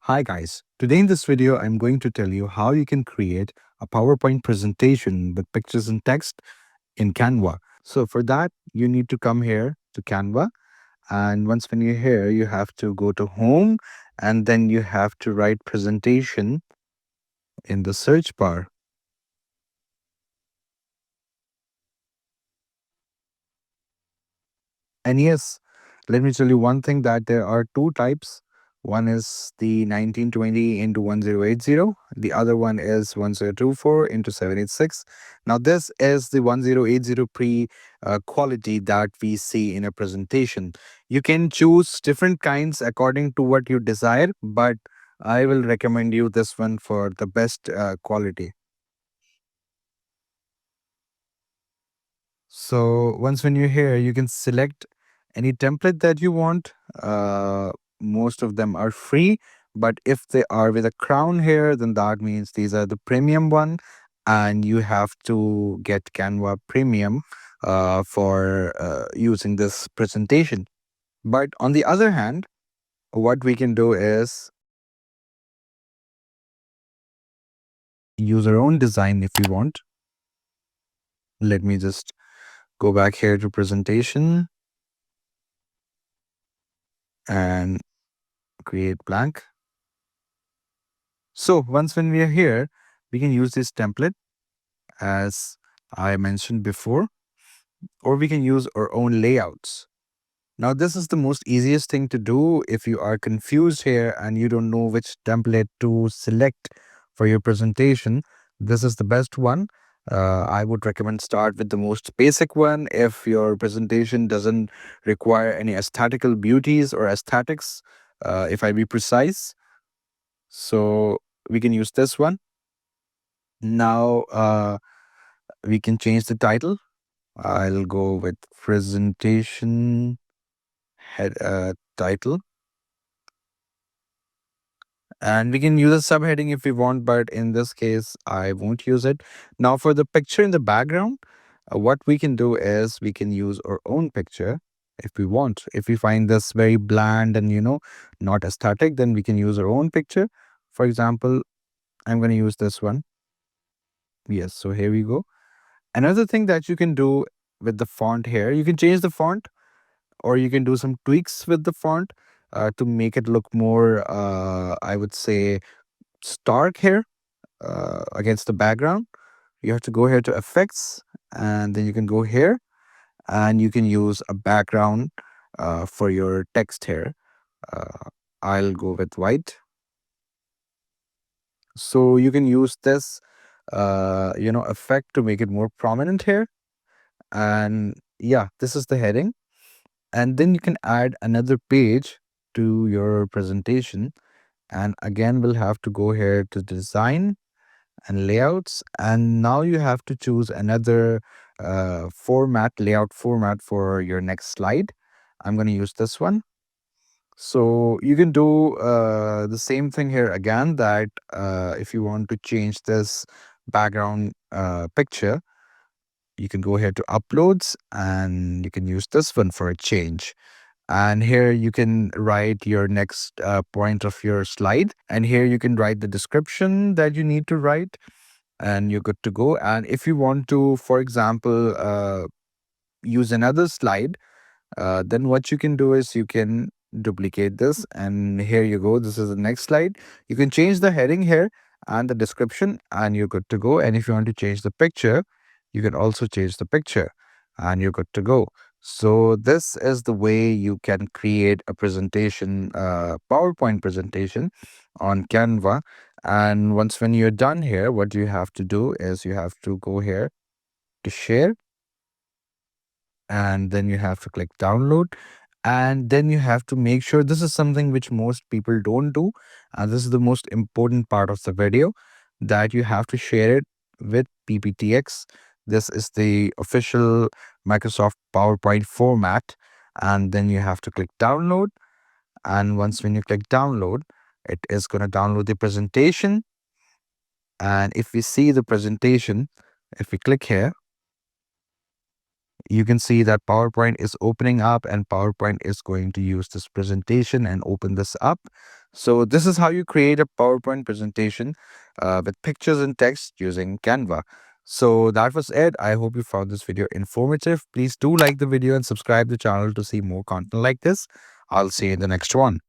Hi guys, today in this video I'm going to tell you how you can create a PowerPoint presentation with pictures and text in Canva. So for that you need to come here to Canva, and once when you're here you have to go to home, and then you have to write presentation in the search bar. And yes, let me tell you one thing, that there are two types. One is the 1920 into 1080. The other one is 1024 into 786. Now, this is the 1080 pre quality that we see in a presentation. You can choose different kinds according to what you desire, but I will recommend you this one for the best quality. So once when you're here, you can select any template that you want. Most of them are free, but if they are with a crown here, then that means these are the premium one, and you have to get Canva Premium for using this presentation. But on the other hand, what we can do is use our own design if we want. Let me just go back here to presentation and create blank. So once when we are here, we can use this template as I mentioned before, or we can use our own layouts. Now, this is the most easiest thing to do if you are confused here and you don't know which template to select for your presentation. This is the best one. I would recommend start with the most basic one if your presentation doesn't require any aesthetical beauties or aesthetics, if I be precise. So we can use this one. Now, we can change the title. I'll go with presentation head title, and we can use a subheading if we want, but in this case I won't use it. Now for the picture in the background, what we can do is we can use our own picture if we want. If we find this very bland and not aesthetic, then we can use our own picture. For example, I'm going to use this one. Yes, so here we go. Another thing that you can do with the font here, you can change the font, or you can do some tweaks with the font to make it look more, I would say, stark here against the background. You have to go here to effects, and then you can go here and you can use a background for your text here. Uh, I'll go with white. So you can use this, effect to make it more prominent here. And yeah, this is the heading. And then you can add another page to your presentation. And again, we'll have to go here to design and layouts. And now you have to choose another layout format for your next slide. I'm going to use this one. So you can do the same thing here again, that if you want to change this background picture, you can go here to uploads and you can use this one for a change. And here you can write your next point of your slide. And here you can write the description that you need to write, and you're good to go. And if you want to, for example, use another slide, then what you can do is you can duplicate this, and here you go. This is the next slide. You can change the heading here and the description, and you're good to go. And if you want to change the picture, you can also change the picture, and you're good to go. So this is the way you can create a presentation, PowerPoint presentation on Canva. And once when you're done here, what you have to do is you have to go here to share, and then you have to click download. And then you have to make sure, this is something which most people don't do, and this is the most important part of the video, that you have to share it with PPTX. This is the official Microsoft PowerPoint format. And then you have to click download. And once when you click download, it is going to download the presentation. And if we see the presentation, if we click here, you can see that PowerPoint is opening up, and PowerPoint is going to use this presentation and open this up. So this is how you create a PowerPoint presentation with pictures and text using Canva. So that was it. I hope you found this video informative. Please do like the video and subscribe the channel to see more content like this. I'll see you in the next one.